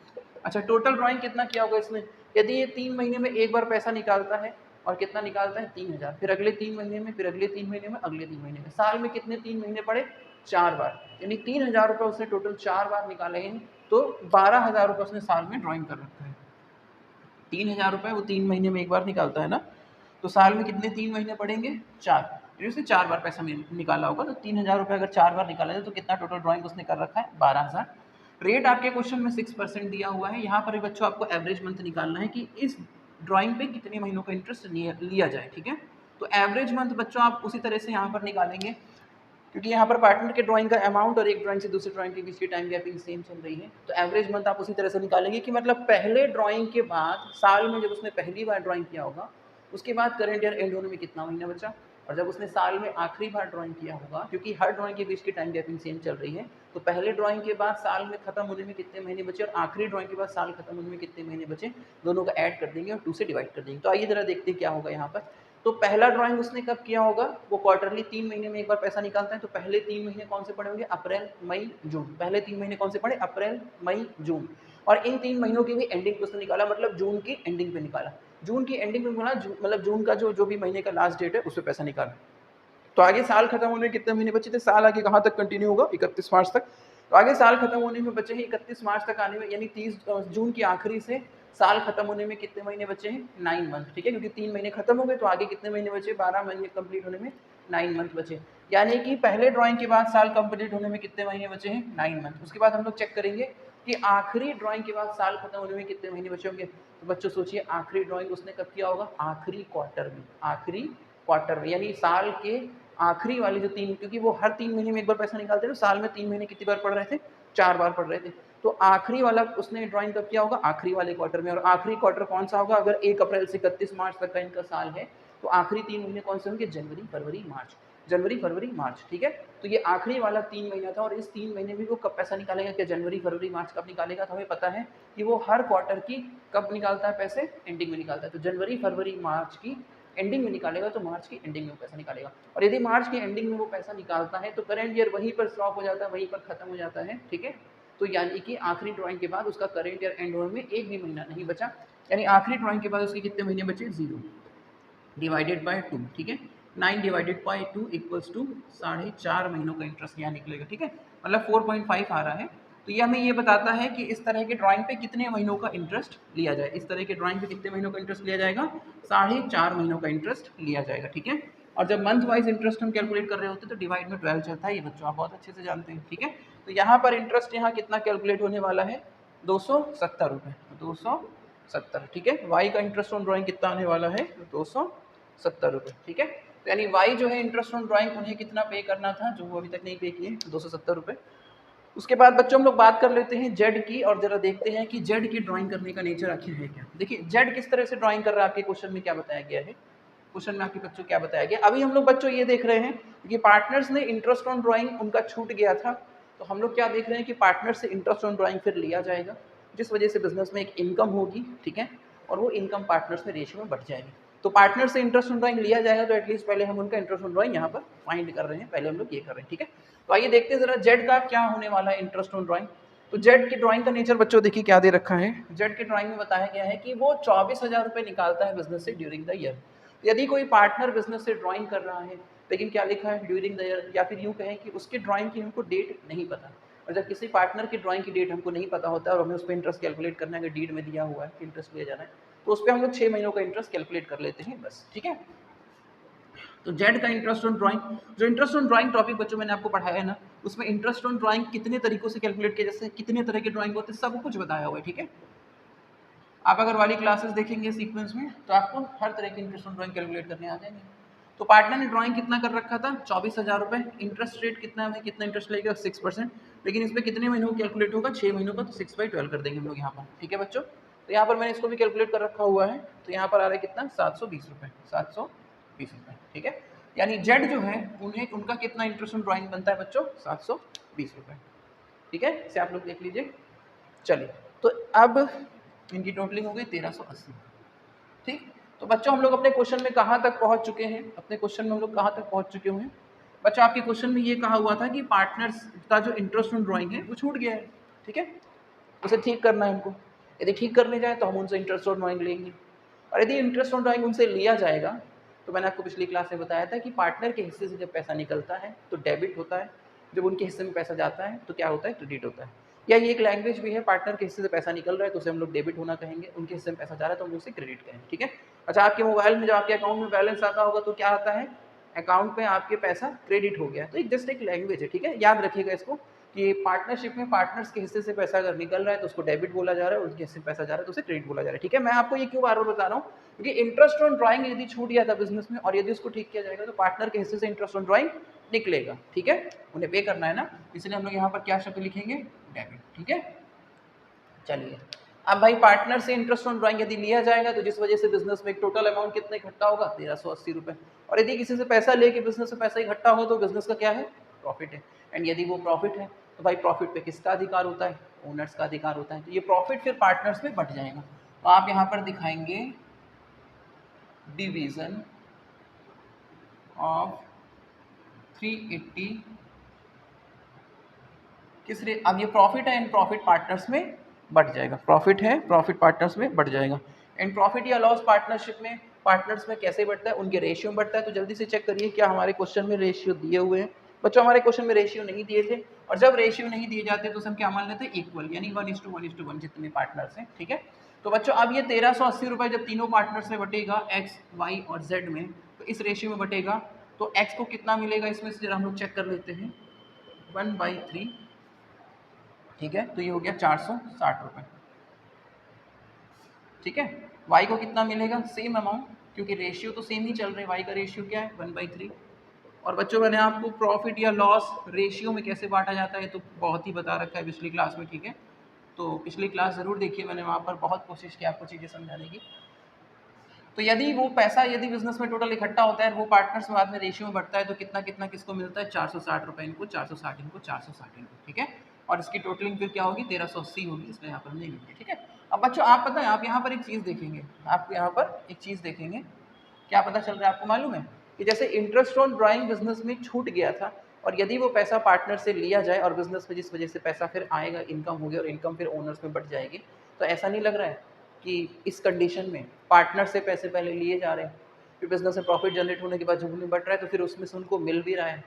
अच्छा, टोटल ड्राइंग कितना किया होगा इसने? यदि ये 3 महीने में एक बार पैसा निकालता है, और कितना निकालता है? 3000, फिर अगले 3 महीने में, फिर अगले 3 महीने में, अगले 3 महीने में, साल में कितने 3 महीने पड़े? 4 बार, यानी 3000 रुपये उसने टोटल 4 बार निकाले हैं, तो 12,000 रुपये उसने साल में ड्राइंग कर रखा है। 3000 रुपये वो 3 महीने में एक बार निकालता है ना, तो साल में कितने 3 महीने पड़ेंगे? 4, यानी उसने 4 बार पैसा निकाला होगा, तो 3000 रुपये अगर 4 बार निकाला जाए तो कितना टोटल ड्राइंग उसने कर रखा है? 12,000। रेट आपके क्वेश्चन में 6% दिया हुआ है, यहाँ पर भी बच्चों आपको एवरेज मंथ निकालना है कि इस ड्राइंग पे कितने महीनों का इंटरेस्ट लिया जाए, ठीक है। तो एवरेज मंथ बच्चों आप उसी तरह से यहाँ पर निकालेंगे, क्योंकि यहाँ पर पार्टनर के ड्राइंग का अमाउंट और एक ड्राइंग से दूसरी ड्राइंग के बीच की टाइम गैपिंग सेम चल रही है, तो एवरेज मंथ आप उसी तरह से निकालेंगे कि मतलब पहले ड्राइंग के बाद साल में जब उसने पहली बार ड्राइंग किया होगा, उसके बाद करंट ईयर एंड होने में कितना महीना बचा, और जब उसने साल में आखिरी बार ड्राइंग किया होगा, क्योंकि हर ड्राइंग के बीच की टाइम गैपिंग सेम चल रही है, तो पहले ड्राइंग के बाद साल में खत्म होने में कितने महीने बचे, और आखिरी ड्राइंग के बाद साल खत्म होने में कितने महीने बचे, दोनों का ऐड कर देंगे और 2 से डिवाइड कर देंगे। तो आइए जरा देखते हैं क्या होगा यहाँ पर। तो पहला ड्राइंग उसने कब किया होगा? वो क्वार्टरली 3 महीने में एक बार पैसा निकालता है, तो पहले 3 महीने कौन से पड़े होंगे? अप्रैल, मई, जून। पहले 3 महीने कौन से पड़े? अप्रैल, मई, जून। और इन 3 महीनों की भी एंडिंग उसने निकाला, मतलब जून की एंडिंग पे निकाला। जून की एंडिंग में बोला, मतलब जून का जो भी महीने का लास्ट डेट है उस पे पैसा निकाला। तो आगे साल खत्म होने में कितने महीने बचे थे? साल आगे कहाँ तक कंटिन्यू होगा? 31 मार्च तक। तो आगे साल खत्म होने में बचे हैं 31 मार्च तक आने में, यानी 30 जून की आखिरी से साल खत्म होने में कितने महीने बचे हैं? 9 मंथ, ठीक है, क्योंकि 3 महीने खत्म हो गए, तो आगे कितने महीने बचे? 12 महीने कंप्लीट होने में 9 मंथ बचे, यानी कि पहले ड्राइंग के बाद साल कंप्लीट होने में कितने महीने बचे हैं? 9 मंथ। उसके बाद हम लोग चेक करेंगे कि आखिरी ड्राइंग के बाद साल खत्म होने में कितने महीने बचे होंगे। तो बच्चों सोचिए, आखिरी ड्राइंग उसने कब किया होगा? आखिरी क्वार्टर में, आखिरी क्वार्टर में, यानी साल के आखिरी वाले जो 3, क्योंकि वो हर 3 महीने में एक बार पैसा निकालते हैं, तो साल में 3 महीने कितनी बार पढ़ रहे थे? 4 बार पढ़ रहे थे। तो आखिरी वाला उसने ड्राइंग कब किया होगा? आखिरी वाले क्वार्टर में। और आखिरी क्वार्टर कौन सा होगा? अगर 1 अप्रैल से 31 मार्च तक का इनका साल है, तो आखिरी 3 महीने कौन से होंगे? जनवरी, फरवरी, मार्च। जनवरी, फरवरी, मार्च, ठीक है। तो ये आखिरी वाला 3 महीना था, और इस 3 महीने में वो कब पैसा निकालेगा? क्या जनवरी, फरवरी, मार्च कब निकालेगा? तो हमें पता है कि वो हर क्वार्टर की कब निकालता है पैसे? एंडिंग में निकालता है। तो जनवरी, फरवरी, मार्च की एंडिंग में निकालेगा, तो मार्च की एंडिंग में पैसा निकालेगा। और यदि मार्च की एंडिंग में वो पैसा निकालता है, तो करंट ईयर वहीं पर स्टॉप हो जाता है, वहीं पर खत्म हो जाता है, ठीक है। तो यानी कि आखिरी ड्राइंग के बाद उसका करंट ईयर एंड होने में एक भी महीना नहीं बचा, यानी आखिरी ड्राइंग के बाद उसके कितने महीने बचे? 0 डिवाइडेड बाय 2, ठीक है। 9 डिवाइडेड बाय 2 इक्वल्स टू 4.5 महीनों का इंटरेस्ट यहाँ निकलेगा, ठीक है, मतलब 4.5 आ रहा है। तो ये हमें ये बताता है कि इस तरह के ड्राइंग पे कितने महीनों का इंटरेस्ट लिया जाए। इस तरह के ड्राइंग पे कितने महीनों का इंटरेस्ट लिया जाएगा? 4.5 महीनों का इंटरेस्ट लिया जाएगा, ठीक है। और जब मंथ वाइज इंटरेस्ट हम कैलकुलेट कर रहे होते हैं, तो डिवाइड में 12 चलता है, ये बच्चों आप बहुत अच्छे से जानते हैं, ठीक है। तो यहाँ पर इंटरेस्ट यहाँ कितना कैलकुलेट होने वाला है? 270 रुपये, 270, ठीक है। वाई का इंटरेस्ट ऑन ड्राइंग कितना आने वाला है? 270 रुपये, ठीक है। तो यानी वाई जो है इंटरेस्ट ऑन ड्राइंग उन्हें कितना पे करना था, जो वो अभी तक नहीं पे किए, 270 रुपये। उसके बाद बच्चों हम लोग बात कर लेते हैं जेड की, और जरा देखते हैं कि जेड की ड्राइंग करने का नेचर आखिर है क्या। देखिए जेड किस तरह से ड्राइंग कर रहा है, आपके क्वेश्चन में क्या बताया गया है? क्वेश्चन में आपके बच्चों क्या बताया गया? अभी हम लोग बच्चों ये देख रहे हैं कि पार्टनर्स ने इंटरेस्ट ऑन ड्राइंग उनका छूट गया था, तो हम लोग क्या देख रहे हैं कि पार्टनर से इंटरेस्ट ऑन ड्राइंग फिर लिया जाएगा, जिस वजह से बिजनेस में एक इनकम होगी, ठीक है, और वो इनकम पार्टनर्स में रेशियो में बढ़ जाएगी। तो पार्टनर से इंटरेस्ट ऑन ड्राइंग लिया जाएगा, तो एटलीस्ट पहले हम उनका इंटरेस्ट ऑन ड्राइंग यहाँ पर फाइंड कर रहे हैं, पहले हम लोग ये कर रहे हैं, ठीक है। तो आइए देखते हैं जरा जेड का क्या होने वाला है इंटरेस्ट ऑन ड्राइंग। तो जेड की ड्राइंग का नेचर बच्चों देखिए क्या दे रखा है। जेड की ड्राइंग में बताया गया है कि वो 24,000 रुपये निकालता है बिजनेस से ड्यूरिंग द ईयर। यदि कोई पार्टनर बिजनेस से ड्राइंग कर रहा है, लेकिन क्या लिखा है? ड्यूरिंग द ईयर, या फिर यूँ कहें कि उसकी ड्राइंग की हमको डेट नहीं पता। और जब किसी पार्टनर की ड्राइंग की डेट हमको नहीं पता होता है और हमें उस पर इंटरेस्ट कैलकुलेट करना है, अगर डीड में दिया हुआ है कि इंटरेस्ट लिया जाना है, तो उस पर हम लोग 6 महीनों का इंटरेस्ट कैलकुलेट कर लेते हैं बस, ठीक है। तो जेड का इंटरेस्ट ऑन ड्राइंग, जो इंटरेस्ट ऑन ड्राइंग टॉपिक बच्चों मैंने आपको पढ़ाया है ना, उसमें इंटरेस्ट ऑन ड्राइंग कितने तरीकों से कैलकुलेट किया, जैसे कितने तरह के ड्राइंग होते हैं, सब कुछ बताया हुआ है, ठीक है। आप अगर वाली क्लासेस देखेंगे सीक्वेंस में तो आपको हर तरह के इंटरेस्ट ऑन ड्राइंग कैलकुलेट करने आ जाएंगे। तो पार्टनर ने ड्राइंग कितना कर रखा था, 24,000 रुपये। इंटरेस्ट रेट कितना है, कितना इंटरेस्ट लगेगा, 6%। लेकिन इसमें कितने महीनों का कैलकुलेट होगा, 6 महीनों का, तो 6/12 कर देंगे हम लोग यहाँ पर, ठीक है बच्चों। तो यहाँ पर मैंने इसको भी कैलकुलेट कर रखा हुआ है, तो यहाँ पर आ रहा है कितना, 720 रुपये, 720 रुपये, ठीक है। यानी जेड जो है उन्हें, उनका कितना इंटरेस्ट ऑन ड्राइंग बनता है बच्चों, 720 रुपये, ठीक है। इसे आप लोग देख लीजिए। चलिए, तो अब इनकी टोटलिंग हो गई 1380, ठीक। तो बच्चों हम लोग अपने क्वेश्चन में कहाँ तक पहुँच चुके हैं, अपने क्वेश्चन में हम लोग कहाँ तक पहुँच चुके हुए हैं बच्चों। आपके क्वेश्चन में ये कहा हुआ था कि पार्टनर्स का जो इंटरेस्ट ऑन ड्राइंग है वो छूट गया है, ठीक है। उसे ठीक करना है हमको। यदि ठीक करने जाए तो हम उनसे इंटरेस्ट ऑन ड्राइंग लेंगे, और यदि इंटरेस्ट ऑन ड्राइंग उनसे लिया जाएगा तो मैंने आपको पिछली क्लास में बताया था कि पार्टनर के हिस्से से जब पैसा निकलता है तो डेबिट होता है, जब उनके हिस्से में पैसा जाता है तो क्या होता है, क्रेडिट होता है। या ये एक लैंग्वेज भी है, पार्टनर के हिस्से से पैसा निकल रहा है तो उसे हम लोग डेबिट होना कहेंगे, उनके हिस्से में पैसा जा रहा है तो हम उसे क्रेडिट कहेंगे, ठीक है। अच्छा, आपके मोबाइल में जब आपके अकाउंट में बैलेंस आता होगा तो क्या आता है, अकाउंट में आपके पैसा क्रेडिट हो गया। तो एक जस्ट एक लैंग्वेज है, ठीक है। याद रखिएगा इसको कि पार्टनरशिप में पार्टनर्स के हिस्से से पैसा अगर निकल रहा है तो उसको डेबिट बोला जा रहा है, उनके हिस्से से पैसा जा रहा है तो उसे क्रेडिट बोला जा रहा है, ठीक है। मैं आपको ये क्यों बार बार बता रहा हूँ, क्योंकि इंटरेस्ट ऑन ड्राइंग यदि छूट गया था बिजनेस में और यदि उसको ठीक किया जाएगा तो पार्टनर के हिस्से से इंटरेस्ट ऑन ड्राइंग निकलेगा, ठीक है। उन्हें पे करना है ना, इसलिए हम लोग यहाँ पर क्या शब्द लिखेंगे, डेबिट, ठीक है। चलिए, अब भाई पार्टनर से इंटरेस्ट ऑन ड्राइंग यदि लिया जाएगा तो जिस वजह से बिजनेस में एक टोटल अमाउंट कितना इकट्ठा होगा, 1380 रुपये। और यदि किसी से पैसा लेके बिजनेस में पैसा इकट्ठा हो तो बिजनेस का क्या है, प्रॉफिट है। एंड यदि वो प्रॉफिट है तो भाई प्रॉफिट पे किसका अधिकार होता है, ओनर्स का अधिकार होता है। तो ये प्रॉफिट फिर पार्टनर्स में बट जाएगा। तो आप यहाँ पर दिखाएंगे डिवीजन ऑफ 380 किस रेट, अब ये प्रॉफिट है एंड प्रॉफिट पार्टनर्स में बढ़ जाएगा, प्रॉफिट है, प्रॉफिट पार्टनर्स में बढ़ जाएगा। एंड प्रॉफिट या लॉस पार्टनरशिप में पार्टनर्स में कैसे बढ़ता है, उनके रेशियो में बढ़ता है। तो जल्दी से चेक करिए क्या हमारे क्वेश्चन में रेशियो दिए हुए हैं बच्चों। हमारे क्वेश्चन में रेशियो नहीं दिए थे, और जब रेशियो नहीं दिए जाते तो हम क्या मान लेते हैं, इक्वल, यानी 1:1:1 जितने पार्टनर्स हैं, ठीक है। तो बच्चों अब ये 1380 रुपये जब तीनों पार्टनर्स में बटेगा, एक्स, वाई और जेड में, तो इस रेशियो में बटेगा तो एक्स को कितना मिलेगा, इसमें से जरा हम लोग चेक कर लेते हैं, 1/3, ठीक है। तो ये हो गया 460 रुपये, ठीक है। y को कितना मिलेगा, सेम अमाउंट, क्योंकि रेशियो तो सेम ही चल रहे हैं। y का रेशियो क्या है, 1/3। और बच्चों मैंने आपको प्रॉफिट या लॉस रेशियो में कैसे बांटा जाता है तो बहुत ही बता रखा है पिछली क्लास में, ठीक है। तो पिछली क्लास ज़रूर देखिए, मैंने वहाँ पर बहुत कोशिश की आपको चीज़ें समझाने की। तो यदि वो पैसा यदि बिजनेस में टोटल इकट्ठा होता है, वो पार्टनर्स में बाद में रेशियो में बढ़ता है तो कितना कितना किसको मिलता है, 460 रुपये इनको, 460 इनको, 460 इनको, ठीक है। और इसकी टोटलिंग फिर क्या होगी, 1380 होगी, इसमें यहाँ पर नहीं मिलती, ठीक है। अब बच्चों आप पता है, आप यहाँ पर एक चीज़ देखेंगे, आप यहाँ पर एक चीज़ देखेंगे, क्या पता चल रहा है आपको, मालूम है कि जैसे इंटरेस्ट ऑन ड्राइंग बिजनेस में छूट गया था, और यदि वो पैसा पार्टनर से लिया जाए और बिजनेस में जिस वजह से पैसा फिर आएगा, इनकम होगी और इनकम फिर ओनर्स में बढ़ जाएगी, तो ऐसा नहीं लग रहा है कि इस कंडीशन में पार्टनर से पैसे पहले लिए जा रहे हैं, फिर बिजनेस में प्रॉफिट जनरेट होने के बाद जब उन्हें बढ़ रहा है तो फिर उसमें से उनको मिल भी रहा है,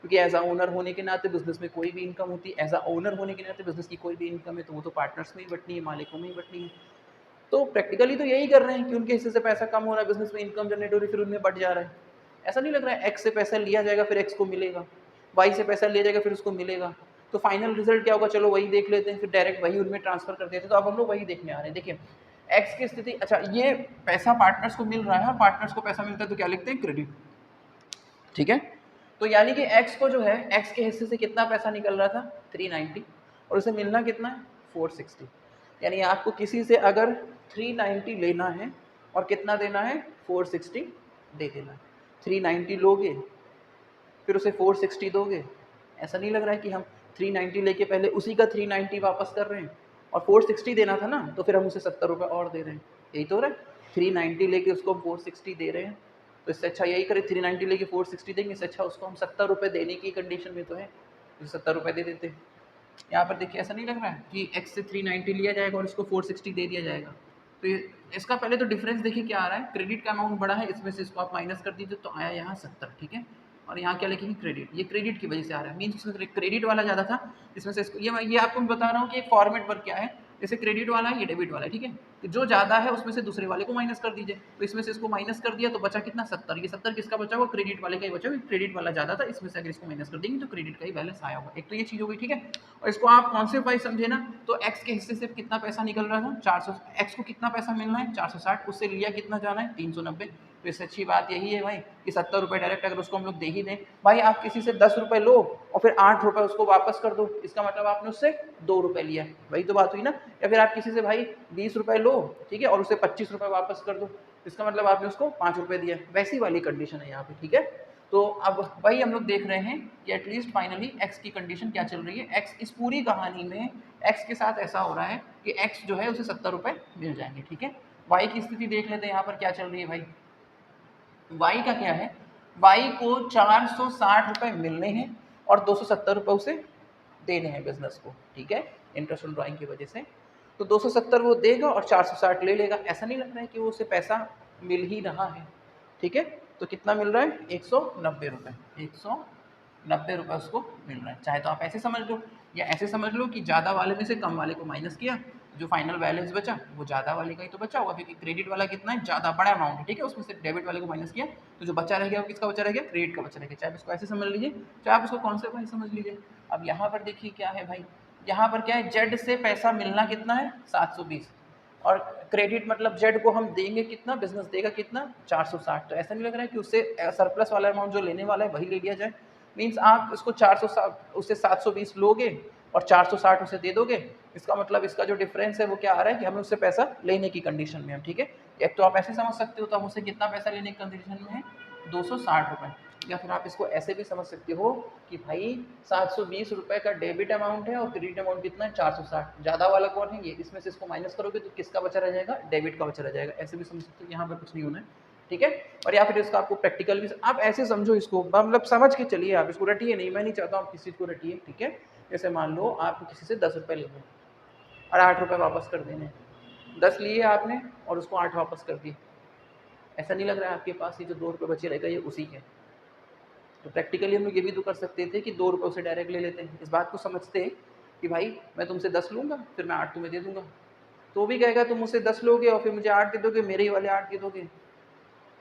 क्योंकि एज अ ओनर होने के नाते बिजनेस में कोई भी इनकम होती है, एज अ ओनर होने के नाते बिजनेस की कोई भी इनकम है तो वो तो पार्टनर्स में ही बटनी है, मालिकों में ही बटनी है। तो प्रैक्टिकली तो यही कर रहे हैं कि उनके हिस्से से पैसा कम हो रहा है, बिजनेस में इनकम जनरेट हो रही है, फिर उनमें बढ़ जा रहा है। ऐसा नहीं लग रहा है एक्स से पैसा लिया जाएगा फिर एक्स को मिलेगा, वाई से पैसा लिया जाएगा फिर उसको मिलेगा, तो फाइनल रिजल्ट क्या होगा, चलो वही देख लेते हैं, फिर डायरेक्ट वही उनमें ट्रांसफर कर देते हैं। तो अब हम लोग वही देखने आ रहे हैं। देखिए एक्स की स्थिति, अच्छा ये पैसा पार्टनर्स को मिल रहा है और पार्टनर्स को पैसा मिलता है तो क्या लिखते हैं, क्रेडिट, ठीक है। तो यानी कि एक्स को जो है, एक्स के हिस्से से कितना पैसा निकल रहा था, 390, और उसे मिलना कितना है, 460। यानी आपको किसी से अगर 390 लेना है और कितना देना है, 460 दे देना है। 390 लोगे फिर उसे 460 दोगे, ऐसा नहीं लग रहा है कि हम 390 लेके पहले उसी का 390 वापस कर रहे हैं, और 460 देना था ना तो फिर हम उसे 70 रुपये और दे रहे हैं, यही तो हो रहा है। 390 लेके उसको 460 दे रहे हैं, तो इससे अच्छा यही करें, 390 लेके 460 देंगे, इससे अच्छा उसको हम 70 रुपये देने की कंडीशन में तो है, तो 70 रुपये दे देते हैं। यहाँ पर देखिए ऐसा नहीं लग रहा है कि एक्स से 390 लिया जाएगा और इसको 460 दे दिया जाएगा। तो इसका पहले तो डिफरेंस देखिए क्या आ रहा है, क्रेडिट का अमाउंट बड़ा है, इसमें से इसको आप माइनस कर दीजिए तो आया यहाँ 70, ठीक है। और यहाँ क्या लिखेंगे, क्रेडिट, ये क्रेडिट की वजह से आ रहा है, मीन्स उसमें क्रेडिट वाला ज़्यादा था, इसमें से इसको ये आपको मैं बता रहा हूँ कि एक फॉर्मेट पर क्या है, जैसे क्रेडिट वाला है, ये डेबिट वाला है, ठीक है। तो जो ज़्यादा है उसमें से दूसरे वाले को माइनस कर दीजिए, तो इसमें से इसको माइनस कर दिया तो बचा कितना 70, ये 70 किसका बचा हुआ, क्रेडिट वाले का ही बचा हुआ, क्रेडिट वाला ज़्यादा था, इसमें से अगर इसको माइनस कर देंगे तो क्रेडिट का ही बैलेंस आया होगा। एक तो ये चीज़ हो गई, ठीक है। और इसको आप कॉन्सेप्ट वाइज समझे ना, तो एक्स के हिस्से से कितना पैसा निकल रहा था 400, एक्स को कितना पैसा मिलना है 460, उससे लिया कितना जाना है 390। तो इससे अच्छी बात यही है भाई कि 70 रुपये डायरेक्ट अगर उसको हम लोग दे ही दें, भाई आप किसी से 10 रुपये लो और फिर 8 रुपये उसको वापस कर दो, इसका मतलब आपने उससे 2 रुपये लिया, वही तो बात हुई ना। या फिर आप किसी से भाई 20 रुपये लो, ठीक है, और उससे 25 रुपये वापस कर दो, इसका मतलब आपने उसको 5 रुपये दिया, वैसी वाली कंडीशन है यहाँ पे, ठीक है। तो अब वही हम लोग देख रहे हैं कि एटलीस्ट फाइनली एक्स की कंडीशन क्या चल रही है। एक्स इस पूरी कहानी में एक्स के साथ ऐसा हो रहा है कि एक्स जो है उसे 70 रुपये मिल जाएंगे, ठीक है। वाई की स्थिति देख लेते हैं यहाँ पर क्या चल रही है भाई। वाई का क्या है, वाई को 460 रुपये मिलने हैं और 270 रुपये उसे देने हैं बिजनेस को, ठीक है, इंटरेस्ट ऑन ड्राइंग की वजह से। तो 270 वो देगा और 460 ले लेगा, ऐसा नहीं लग रहा है कि वो उसे पैसा मिल ही रहा है, ठीक है। तो कितना मिल रहा है 190 रुपये, 190 रुपये उसको मिल रहा है। चाहे तो आप ऐसे समझ लो या ऐसे समझ लो कि ज़्यादा वाले में से कम वाले को माइनस किया, जो फाइनल बैलेंस बचा वो ज़्यादा वाले का ही तो बचा होगा, क्योंकि क्रेडिट वाला कितना है ज़्यादा बड़ा अमाउंट है, ठीक है, उसमें से डेबिट वाले को माइनस किया तो जो बचा रह गया वो किसका बचा रह गया, क्रेडिट का बचा रह गया। चाहे इसको ऐसे समझ लीजिए, चाहे आप इसको कॉन्सेप्ट वाइज समझ लीजिए। अब यहाँ पर देखिए क्या है भाई, यहाँ पर क्या है, जेड से पैसा मिलना कितना है 720, और क्रेडिट मतलब जेड को हम देंगे कितना, बिजनेस देगा कितना 460। तो ऐसा नहीं लग रहा है कि उससे सरप्लस वाला अमाउंट जो लेने वाला है वही ले लिया जाए। मीन्स आप इसको 460 उससे 720 लोगे और 460 उसे दे दोगे, इसका मतलब इसका जो डिफरेंस है वो क्या आ रहा है कि हमें उससे पैसा लेने की कंडीशन में हम, ठीक है। एक तो आप ऐसे समझ सकते हो, तो हम उससे कितना पैसा लेने की कंडीशन में है 260 रुपये, या फिर आप इसको ऐसे भी समझ सकते हो कि भाई 720 रुपये का डेबिट अमाउंट है और क्रेडिट अमाउंट कितना है 460, ज़्यादा वाला कौन है ये, इसमें से इसको माइनस करोगे तो किसका बचा रह जाएगा, डेबिट का बचा रह जाएगा। ऐसे भी समझ सकते हो, यहाँ पर कुछ नहीं होना है, ठीक है। और या फिर इसका आपको प्रैक्टिकल भी आप ऐसे समझो, इसको मतलब समझ के चलिए, आप इसको रटिए नहीं, मैं नहीं चाहता हूँ आप किसी चीज़ को रटिए, ठीक है। जैसे मान लो आप किसी से 10 रुपये ले लो और 8 रुपये वापस कर देने, 10 लिए आपने और उसको 8 वापस कर दिए, ऐसा नहीं लग रहा है आपके पास ये जो 2 रुपये बचे रहेगा ये उसी के। तो प्रैक्टिकली हम लोग ये भी तो कर सकते थे कि 2 रुपये उसे डायरेक्ट ले लेते हैं, इस बात को समझते हैं कि भाई मैं तुमसे 10 लूँगा फिर मैं 8 तुम्हें दे दूँगा, तो वो भी कहेगा तुम मुझसे 10 लोगे और फिर मुझे 8 दे दोगे, मेरे ही वाले 8 दे दोगे,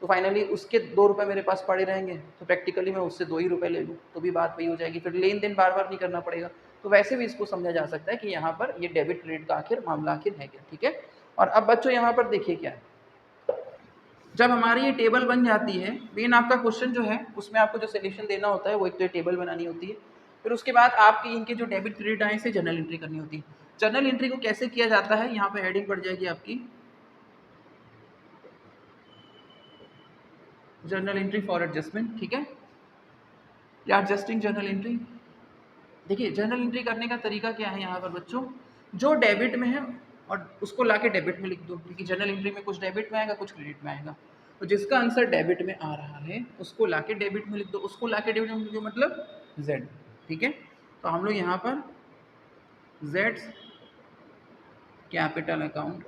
तो फाइनली उसके 2 रुपये मेरे पास पड़े रहेंगे, तो प्रैक्टिकली मैं उससे 2 ही रुपये ले लूँ तो भी बात वही हो जाएगी, फिर लेन देन बार बार नहीं करना पड़ेगा। तो वैसे भी इसको समझा जा सकता है कि यहाँ पर ये डेबिट क्रेडिट का आखिर मामला आखिर है क्या, ठीक है। और अब बच्चों यहाँ पर देखिए क्या है, जब हमारी ये टेबल बन जाती है, मेन आपका क्वेश्चन जो है उसमें आपको जो सोल्यूशन देना होता है वो एक तो ये टेबल बनानी होती है, फिर उसके बाद आपकी इनके जो डेबिट क्रेडिट आए से जर्नल एंट्री करनी होती है। जर्नल एंट्री को कैसे किया जाता है, यहाँ पे हेडिंग पड़ जाएगी आपकी जर्नल एंट्री फॉर एडजस्टमेंट, ठीक है, या एडजस्टिंग जर्नल एंट्री। देखिए जर्नल एंट्री करने का तरीका क्या है यहाँ पर बच्चों, जो डेबिट में है और उसको लाके डेबिट में लिख दो, क्योंकि जर्नल एंट्री में कुछ डेबिट में आएगा कुछ क्रेडिट में आएगा, तो जिसका आंसर डेबिट में आ रहा है उसको लाके डेबिट में लिख दो, उसको लाके डेबिट में लिख दो मतलब Z, ठीक है। तो हम लोग यहाँ पर Z कैपिटल अकाउंट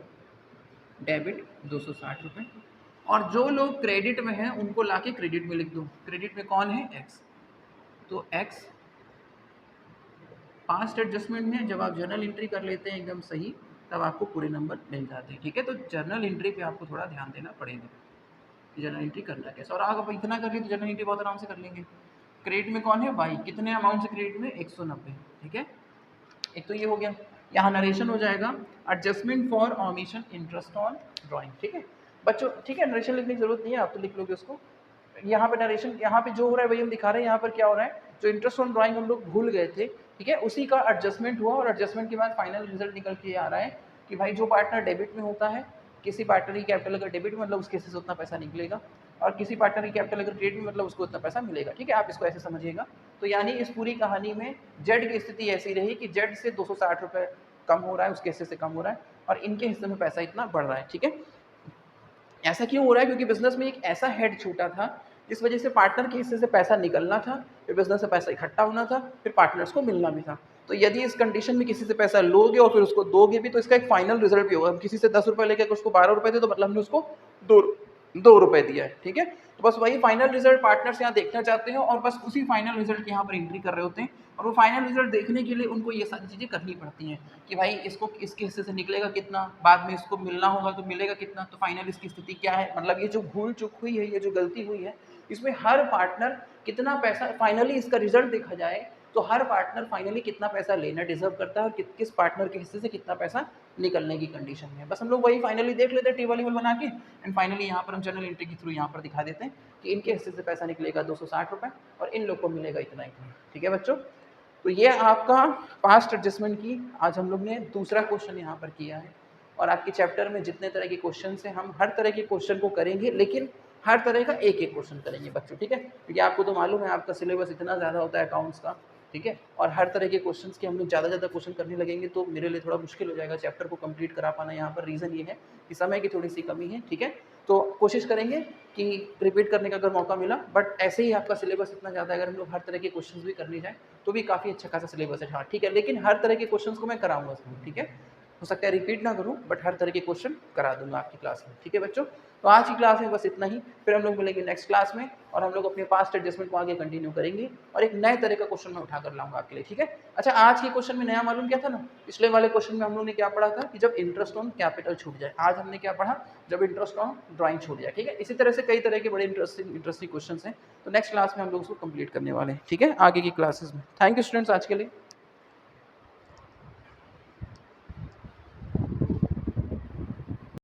डेबिट 260 रुपये, और जो लोग क्रेडिट में हैं उनको लाके क्रेडिट में लिख दो, क्रेडिट में कौन है X, तो X पास्ट एडजस्टमेंट में जब आप जर्नल एंट्री कर लेते हैं एकदम सही तब आपको पूरे नंबर मिल जाते हैं, ठीक है। तो जर्नल एंट्री पे आपको थोड़ा ध्यान देना पड़ेगा कि जर्नल एंट्री करना कैसे, और अगर आप इतना कर लिए तो जर्नल एंट्री बहुत आराम से कर लेंगे। क्रेडिट में कौन है वाई, कितने अमाउंट से क्रेडिट में 190, ठीक है। एक तो ये हो गया, यहाँ नरेशन हो जाएगा adjustment for omission interest on drawing, ठीक है बच्चों, ठीक है। नरेशन लिखने की जरूरत नहीं है, आप तो लिख लोगे उसको। यहाँ पे नरेशन, यहाँ पे जो हो रहा है वही हम दिखा रहे हैं। यहाँ पर क्या हो रहा है, जो इंटरेस्ट ऑन ड्राइंग हम लोग भूल गए थे, ठीक है, उसी का एडजस्टमेंट हुआ, और एडजस्टमेंट के बाद फाइनल रिजल्ट निकल के आ रहा है कि भाई जो पार्टनर डेबिट में होता है, किसी पार्टनर की कैपिटल अगर डेबिट में मतलब उसके से उतना पैसा निकलेगा, और किसी पार्टनर की कैपिटल अगर क्रेडिट में मतलब उसको उतना पैसा मिलेगा, ठीक है। आप इसको ऐसे समझिएगा। तो यानी इस पूरी कहानी में जेड की स्थिति ऐसी रही कि जेड से 260 रुपये कम हो रहा है, उसके हिस्से से कम हो रहा है, और इनके हिस्से में पैसा इतना बढ़ रहा है, ठीक है। ऐसा क्यों हो रहा है, क्योंकि बिजनेस में एक ऐसा हेड छूटा था जिस वजह से पार्टनर के हिस्से से पैसा निकलना था, फिर बिजनेस से पैसा इकट्ठा होना था, फिर पार्टनर्स को मिलना भी था। तो यदि इस कंडीशन में किसी से पैसा लोगे और फिर उसको दोगे भी, तो इसका एक फाइनल रिजल्ट भी होगा। हम किसी से 10 रुपये लेकर उसको 12 रुपये दे, तो मतलब हमने उसको दो रुपये दिया है, ठीक है। तो बस वही फाइनल रिजल्ट पार्टनर्स यहाँ देखना चाहते हैं और बस उसी फाइनल रिजल्ट यहाँ पर एंट्री कर रहे होते हैं। और वो फाइनल रिजल्ट देखने के लिए उनको ये सारी चीज़ें करनी पड़ती हैं कि भाई इसको इसके हिस्से से निकलेगा कितना, बाद में इसको मिलना होगा तो मिलेगा कितना, तो फाइनल इसकी स्थिति क्या है। मतलब ये जो भूल चूक हुई है, ये जो गलती हुई है, इसमें हर पार्टनर कितना पैसा, फाइनली इसका रिजल्ट देखा जाए तो हर पार्टनर फाइनली कितना पैसा लेना डिजर्व करता है और किस पार्टनर के हिस्से से कितना पैसा निकलने की कंडीशन में है। बस हम लोग वही फाइनली देख लेते हैं टेबल बना के, एंड फाइनली यहाँ पर हम जर्नल एंट्री के थ्रू यहाँ पर दिखा देते हैं कि इनके हिस्से से पैसा निकलेगा 260 रुपये और इन लोग को मिलेगा इतना इतना। ठीक है बच्चों, तो ये आपका पास्ट एडजस्टमेंट की आज हम लोग ने दूसरा क्वेश्चन यहाँ पर किया है। और आपके चैप्टर में जितने तरह के क्वेश्चन हैं हम हर तरह के क्वेश्चन को करेंगे, लेकिन हर तरह का एक एक क्वेश्चन करेंगे बच्चों। ठीक है, क्योंकि आपको तो मालूम है आपका सिलेबस इतना ज़्यादा होता है अकाउंट्स का। ठीक है, और हर तरह के क्वेश्चंस के हम लोग ज़्यादा क्वेश्चन करने लगेंगे तो मेरे लिए थोड़ा मुश्किल हो जाएगा चैप्टर को कंप्लीट करा पाना। यहाँ पर रीज़न ये है कि समय की थोड़ी सी कमी है। ठीक है, तो कोशिश करेंगे कि रिपीट करने का अगर मौका मिला, बट ऐसे ही आपका सिलेबस इतना ज़्यादा है, अगर हम लोग हर तरह के क्वेश्चंस भी करने जाए तो भी काफ़ी अच्छा खासा सिलेबस है। हाँ ठीक है, लेकिन हर तरह के क्वेश्चंस को मैं कराऊंगा इसमें। ठीक है, हो सकता है रिपीट ना करूं, बट हर तरह के क्वेश्चन करा दूंगा आपकी क्लास में। ठीक है बच्चों, तो आज की क्लास में बस इतना ही, फिर हम लोग मिलेंगे नेक्स्ट क्लास में और हम लोग अपने पास्ट एडजस्टमेंट को आगे कंटिन्यू करेंगे और एक नए तरह का क्वेश्चन मैं उठा कर लाऊंगा आपके लिए। ठीक है, अच्छा आज के क्वेश्चन में नया मालूम क्या था ना, पिछले वाले क्वेश्चन में हम लोग ने क्या पढ़ा था कि जब इंटरेस्ट ऑन कैपिटल छूट जाए। आज हमने क्या पढ़ा, जब इंटरेस्ट ऑन ड्राइंग छूट जाए। ठीक है, इसी तरह से कई तरह के बड़े इंटरेस्टिंग क्वेश्चन हैं, तो नेक्स्ट क्लास में हम लोग उसको कंप्लीट करने वाले हैं। ठीक है, आगे की क्लासेस में। थैंक यू स्टूडेंट्स आज के लिए।